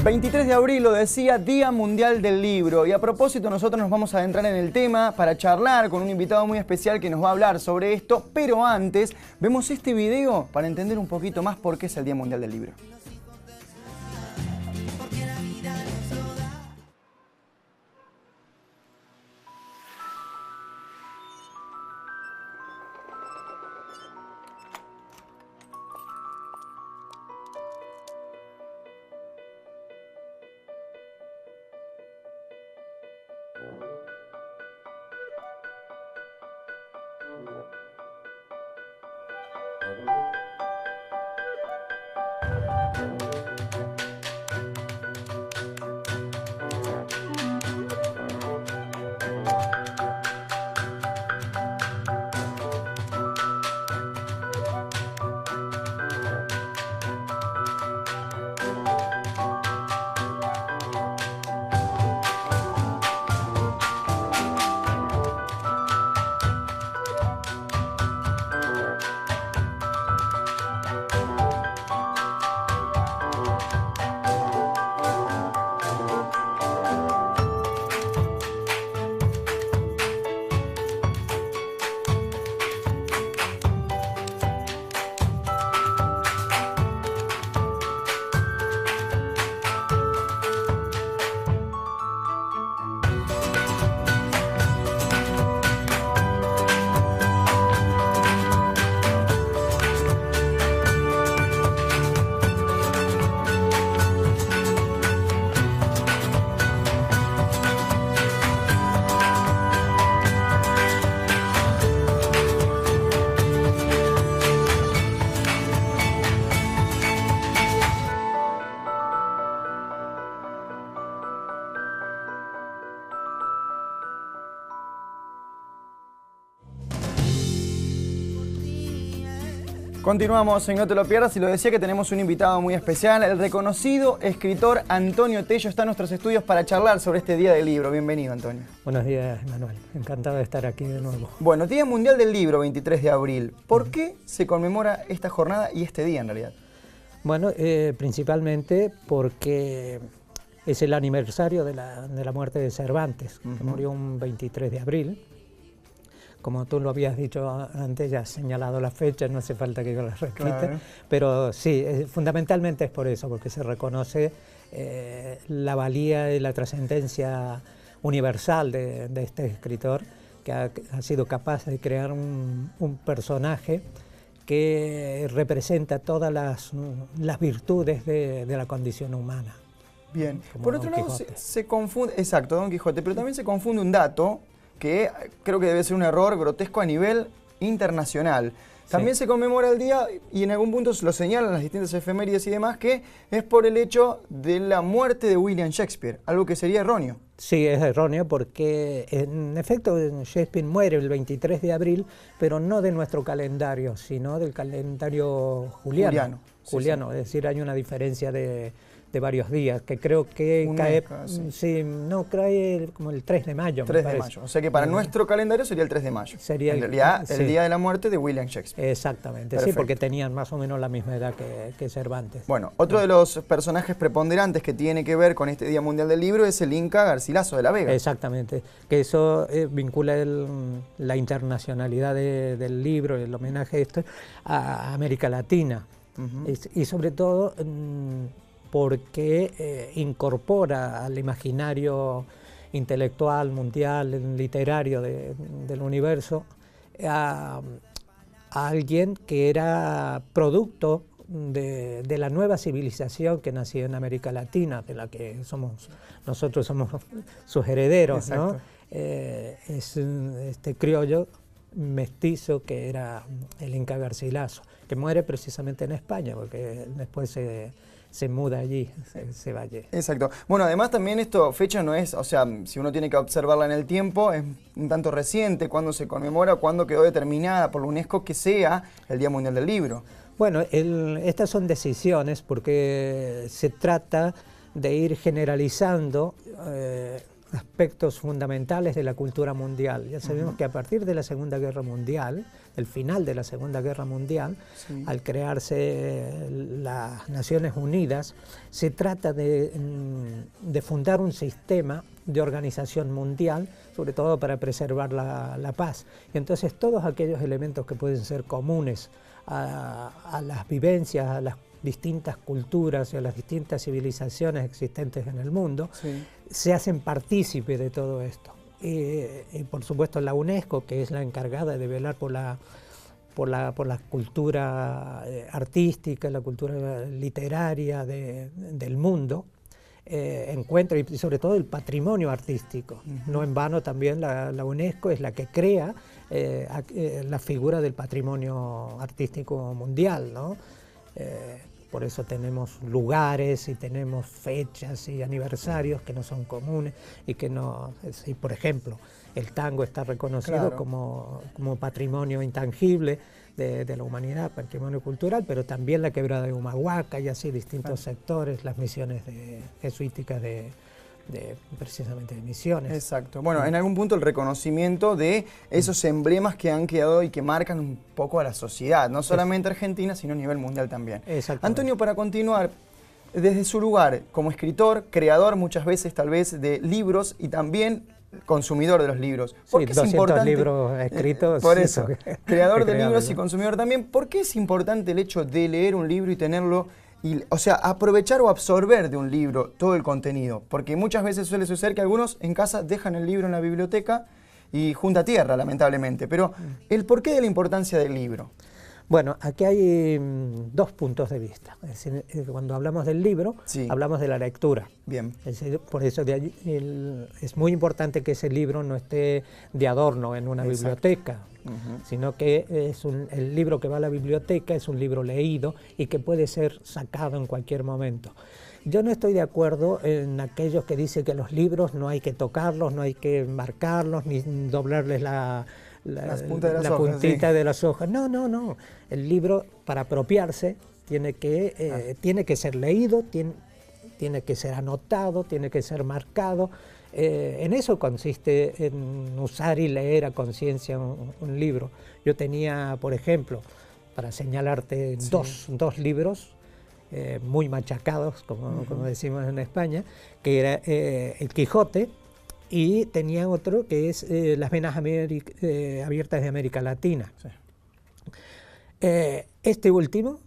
23 de abril, lo decía, Día Mundial del Libro. Y a propósito, nosotros nos vamos a adentrar en el tema para charlar con un invitado muy especial que nos va a hablar sobre esto. Pero antes, vemos este video para entender un poquito más por qué es el Día Mundial del Libro. Continuamos en No Te Lo Pierdas y lo decía que tenemos un invitado muy especial, el reconocido escritor Antonio Tello está en nuestros estudios para charlar sobre este Día del Libro. Bienvenido, Antonio. Buenos días, Manuel. Encantado de estar aquí de nuevo. Bueno, Día Mundial del Libro, 23 de abril. ¿Por qué se conmemora esta jornada y este día en realidad? Bueno, principalmente porque es el aniversario de la muerte de Cervantes, que murió un 23 de abril. Como tú lo habías dicho antes, ya has señalado las fechas, no hace falta que yo las repita, claro. Pero sí, fundamentalmente es por eso, porque se reconoce la valía y la trascendencia universal de este escritor, que ha sido capaz de crear un personaje que representa todas las virtudes de la condición humana. Bien, por otro lado se confunde, exacto, Don Quijote, pero también se confunde un dato que creo que debe ser un error grotesco a nivel internacional. También se conmemora el día, y en algún punto se lo señalan las distintas efemérides y demás, que es por el hecho de la muerte de William Shakespeare, algo que sería erróneo. Sí, es erróneo porque en efecto Shakespeare muere el 23 de abril, pero no de nuestro calendario, sino del calendario juliano. Juliano, sí. Es decir, hay una diferencia de varios días, que creo que cae, cae como el 3 de mayo. 3 de mayo, o sea que para nuestro calendario sería el 3 de mayo. Sería en realidad el día de la muerte de William Shakespeare. Exactamente, perfecto. Sí, porque tenían más o menos la misma edad que Cervantes. Bueno, otro de los personajes preponderantes que tiene que ver con este Día Mundial del Libro es el Inca Garcilaso de la Vega. Exactamente, que eso vincula la internacionalidad del libro, el homenaje a esto, a América Latina. Y sobre todo porque incorpora al imaginario intelectual, mundial, literario del universo a alguien que era producto de la nueva civilización que nació en América Latina, de la que nosotros somos sus herederos, ¿no? Es este criollo mestizo que era el Inca Garcilaso, que muere precisamente en España, porque después se muda allí, se va allí. Exacto. Bueno, además también esto, fecha no es, o sea, si uno tiene que observarla en el tiempo, es un tanto reciente, cuando se conmemora, cuando quedó determinada por la UNESCO que sea el Día Mundial del Libro. Bueno, estas son decisiones porque se trata de ir generalizando aspectos fundamentales de la cultura mundial. Ya sabemos que a partir de la Segunda Guerra Mundial, el final de la Segunda Guerra Mundial, al crearse las Naciones Unidas, se trata de fundar un sistema de organización mundial, sobre todo para preservar la paz. Y entonces todos aquellos elementos que pueden ser comunes a las vivencias, a las distintas culturas y a las distintas civilizaciones existentes en el mundo, se hacen partícipe de todo esto. Y por supuesto la UNESCO, que es la encargada de velar por la cultura artística, la cultura literaria del mundo, encuentra, y sobre todo el patrimonio artístico. No en vano también la UNESCO es la que crea la figura del patrimonio artístico mundial, ¿no? Por eso tenemos lugares y tenemos fechas y aniversarios que no son comunes y que no... Sí, por ejemplo, el tango está reconocido como patrimonio intangible de la humanidad, patrimonio cultural, pero también la quebrada de Humahuaca y así distintos sectores, las misiones jesuíticas precisamente de misiones. Exacto. Bueno, en algún punto el reconocimiento de esos emblemas que han quedado y que marcan un poco a la sociedad, no solamente argentina, sino a nivel mundial también. Antonio, para continuar, desde su lugar como escritor, creador muchas veces tal vez de libros y también consumidor de los libros. ¿Por qué es importante, libros escritos? Por eso, creador de libros y consumidor también. ¿Por qué es importante el hecho de leer un libro y tenerlo, o sea, aprovechar o absorber de un libro todo el contenido? Porque muchas veces suele suceder que algunos en casa dejan el libro en la biblioteca y junta tierra, lamentablemente. Pero, ¿el porqué de la importancia del libro? Bueno, aquí hay dos puntos de vista. Es decir, cuando hablamos del libro, hablamos de la lectura. Bien. Es decir, por eso es muy importante que ese libro no esté de adorno en una biblioteca, sino que el libro que va a la biblioteca es un libro leído y que puede ser sacado en cualquier momento. Yo no estoy de acuerdo en aquellos que dicen que los libros no hay que tocarlos, no hay que marcarlos, ni doblarles la puntita de las hojas. No, no, no. El libro, para apropiarse, tiene que ser leído, tiene que ser anotado, tiene que ser marcado. En eso consiste en usar y leer a conciencia un libro. Yo tenía, por ejemplo, para señalarte dos libros muy machacados, como decimos en España, que era El Quijote, y tenía otro que es Las venas abiertas de América Latina. Este último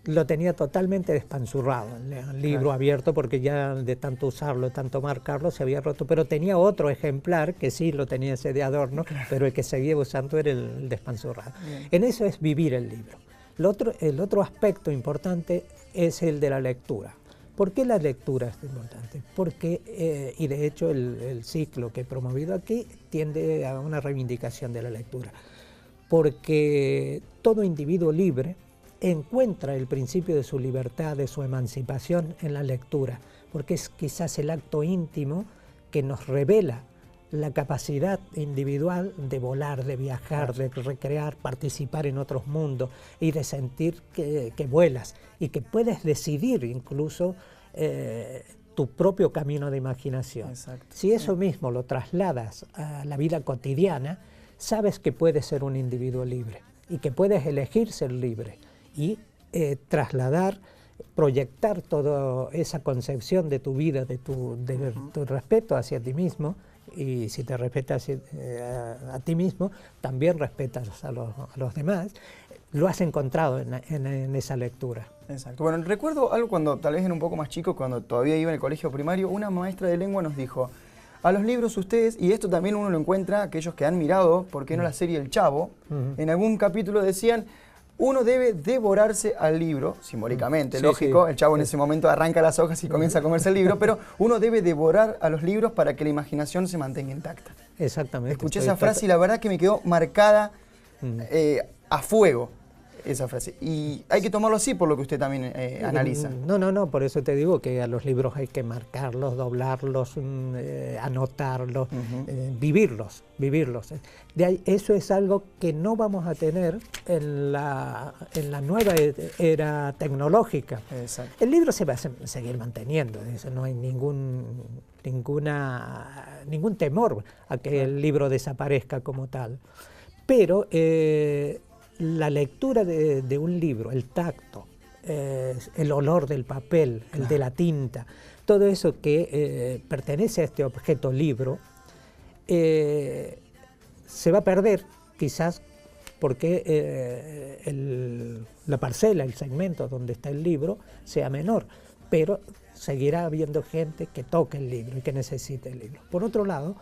lo tenía totalmente despanzurrado, el libro abierto, porque ya de tanto usarlo, de tanto marcarlo, se había roto. Pero tenía otro ejemplar que sí lo tenía ese de adorno, pero el que seguía usando era el despanzurrado. En eso es vivir el libro. El otro aspecto importante es el de la lectura. ¿Por qué la lectura es importante? Porque, y de hecho el ciclo que he promovido aquí tiende a una reivindicación de la lectura, porque todo individuo libre encuentra el principio de su libertad, de su emancipación en la lectura, porque es quizás el acto íntimo que nos revela la capacidad individual de volar, de viajar, de recrear, participar en otros mundos y de sentir que vuelas y que puedes decidir incluso tu propio camino de imaginación. Exacto. Si eso mismo lo trasladas a la vida cotidiana, sabes que puedes ser un individuo libre y que puedes elegir ser libre y trasladar, proyectar toda esa concepción de tu vida, de tu respeto hacia ti mismo. Y si te respetas a ti mismo, también respetas a los demás. Lo has encontrado en esa lectura. Exacto. Bueno, recuerdo algo cuando tal vez era un poco más chico, cuando todavía iba en el colegio primario, una maestra de lengua nos dijo: a los libros ustedes, y esto también uno lo encuentra, aquellos que han mirado, ¿por qué no la serie El Chavo? En algún capítulo decían: uno debe devorarse al libro, simbólicamente, lógico, el Chavo en ese momento arranca las hojas y comienza a comerse el libro, pero uno debe devorar a los libros para que la imaginación se mantenga intacta. Exactamente. Escuché esa frase y la verdad que me quedó marcada a fuego. esa frase. Y hay que tomarlo así por lo que usted también analiza. No, por eso te digo que a los libros hay que marcarlos, doblarlos, anotarlos, vivirlos. De ahí, eso es algo que no vamos a tener en la nueva era tecnológica. Exacto. El libro se va a seguir manteniendo, eso no hay ningún temor a que el libro desaparezca como tal. Pero la lectura de un libro, el tacto, el olor del papel, el de la tinta, todo eso que pertenece a este objeto libro, se va a perder quizás porque la parcela, el segmento donde está el libro sea menor, pero seguirá habiendo gente que toque el libro y que necesite el libro. Por otro lado,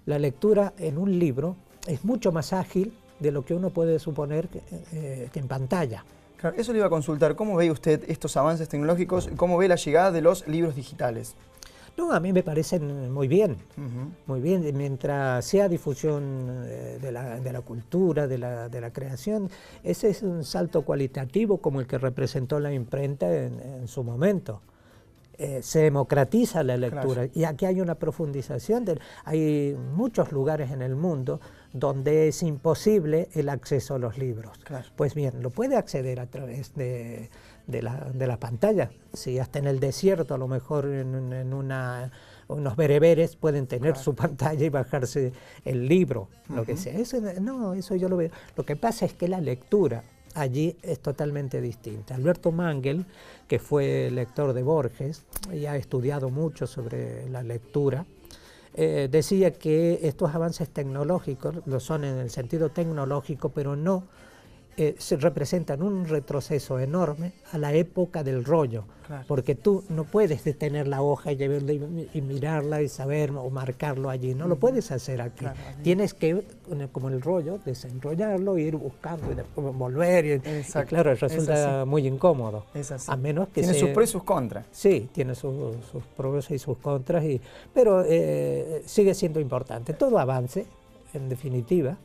la lectura en un libro es mucho más ágil de lo que uno puede suponer que en pantalla. Claro, eso le iba a consultar. ¿Cómo ve usted estos avances tecnológicos? ¿Cómo ve la llegada de los libros digitales? No, a mí me parecen muy bien, muy bien. Mientras sea difusión de la cultura, de la creación, ese es un salto cualitativo como el que representó la imprenta en su momento. Se democratiza la lectura, y aquí hay una profundización. Hay muchos lugares en el mundo donde es imposible el acceso a los libros. Claro. Pues bien, lo puede acceder a través de la pantalla. Si hasta en el desierto, a lo mejor unos bereberes pueden tener su pantalla y bajarse el libro, lo que sea. Eso yo lo veo. Lo que pasa es que la lectura allí es totalmente distinta. Alberto Mangel, que fue lector de Borges y ha estudiado mucho sobre la lectura, decía que estos avances tecnológicos lo son en el sentido tecnológico, pero no se representan un retroceso enorme a la época del rollo, porque tú no puedes detener la hoja y mirarla y saber o marcarlo allí, no lo puedes hacer aquí. Tienes que, como el rollo, desenrollarlo, ir buscando y después volver, y claro, resulta muy incómodo. Es así. A menos que tiene sus pros y sus contras. Sí, tiene sus pros y sus contras, pero sigue siendo importante. Todo avance, en definitiva,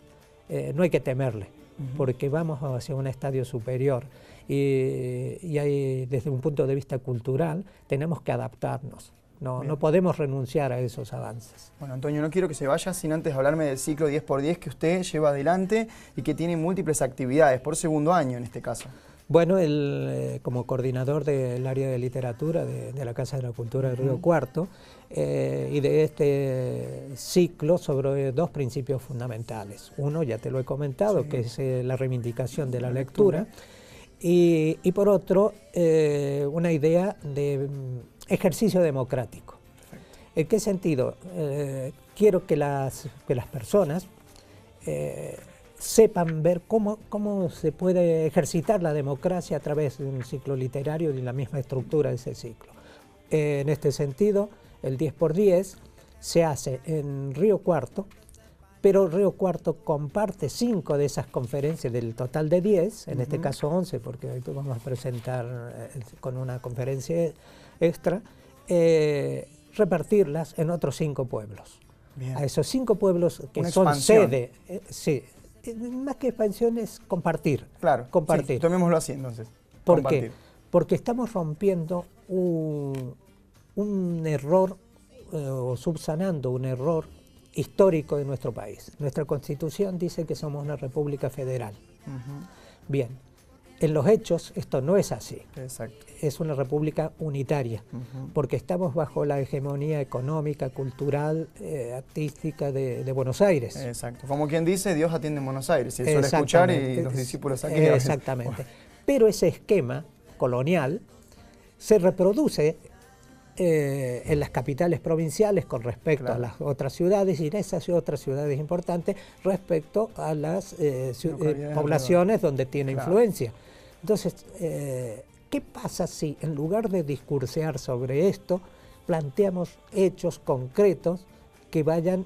no hay que temerle, porque vamos hacia un estadio superior y hay, desde un punto de vista cultural, tenemos que adaptarnos. No podemos renunciar a esos avances. Bueno, Antonio, no quiero que se vaya sin antes hablarme del ciclo 10x10 que usted lleva adelante y que tiene múltiples actividades, por segundo año en este caso. Bueno, como coordinador del área de literatura de la Casa de la Cultura de Río Cuarto, y de este ciclo sobre dos principios fundamentales. Uno, ya te lo he comentado, que es la reivindicación de la lectura, y por otro, una idea de ejercicio democrático. ¿En qué sentido? Quiero que las personas sepan ver cómo se puede ejercitar la democracia a través de un ciclo literario y la misma estructura de ese ciclo. En este sentido, el 10x10 se hace en Río Cuarto, pero Río Cuarto comparte 5 de esas conferencias del total de 10, en este caso 11, porque hoy vamos a presentar con una conferencia extra, repartirlas en otros 5 pueblos. Bien. A esos 5 pueblos que una son expansión. Sede, más que expansión es compartir. Claro, compartir. Sí, tomémoslo así entonces. ¿Por qué? Porque estamos rompiendo un error o subsanando un error histórico de nuestro país. Nuestra Constitución dice que somos una república federal. Bien, en los hechos esto no es así. Exacto. Es una república unitaria, porque estamos bajo la hegemonía económica, cultural, artística de Buenos Aires. Exacto. Como quien dice, Dios atiende en Buenos Aires. Y suele escuchar y los discípulos aquí. Exactamente. Pero ese esquema colonial se reproduce en las capitales provinciales con respecto a las otras ciudades y en esas otras ciudades importantes respecto a las poblaciones donde tiene influencia. Entonces, ¿qué pasa si en lugar de discursear sobre esto, planteamos hechos concretos que vayan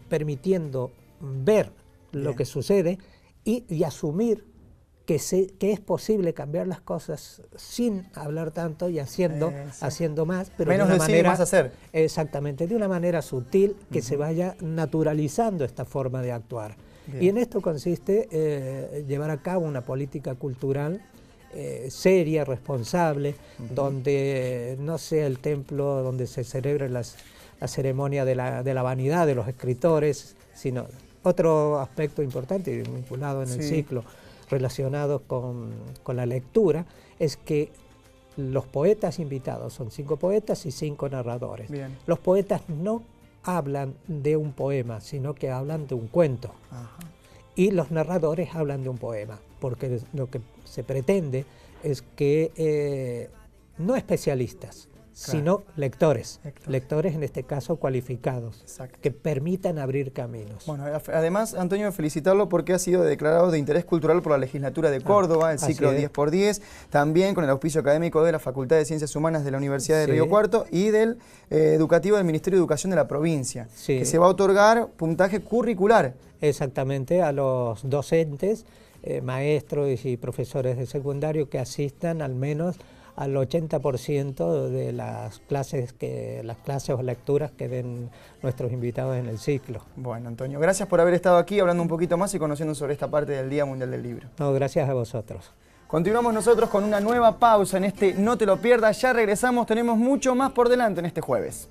permitiendo ver lo que sucede y asumir que es posible cambiar las cosas sin hablar tanto y haciendo más, pero menos de una manera, más hacer. Exactamente, de una manera sutil que se vaya naturalizando esta forma de actuar. Bien. Y en esto consiste llevar a cabo una política cultural seria, responsable, donde no sea el templo donde se celebre la ceremonia de la vanidad de los escritores, sino otro aspecto importante vinculado en el ciclo relacionado con la lectura, es que los poetas invitados son 5 poetas y 5 narradores. Bien. Los poetas no hablan de un poema, sino que hablan de un cuento. Ajá. Y los narradores hablan de un poema, porque lo que se pretende es que no especialistas, sino lectores. Lectores en este caso cualificados, que permitan abrir caminos. Bueno, además, Antonio, felicitarlo porque ha sido declarado de interés cultural por la legislatura de Córdoba, el ciclo 10×10, también con el auspicio académico de la Facultad de Ciencias Humanas de la Universidad de Río Cuarto y del educativo del Ministerio de Educación de la provincia, que se va a otorgar puntaje curricular. Exactamente, a los docentes, maestros y profesores de secundario que asistan al menos al 80% de las clases o lecturas que den nuestros invitados en el ciclo. Bueno, Antonio, gracias por haber estado aquí hablando un poquito más y conociendo sobre esta parte del Día Mundial del Libro. No, gracias a vosotros. Continuamos nosotros con una nueva pausa en este No te lo pierdas, ya regresamos, tenemos mucho más por delante en este jueves.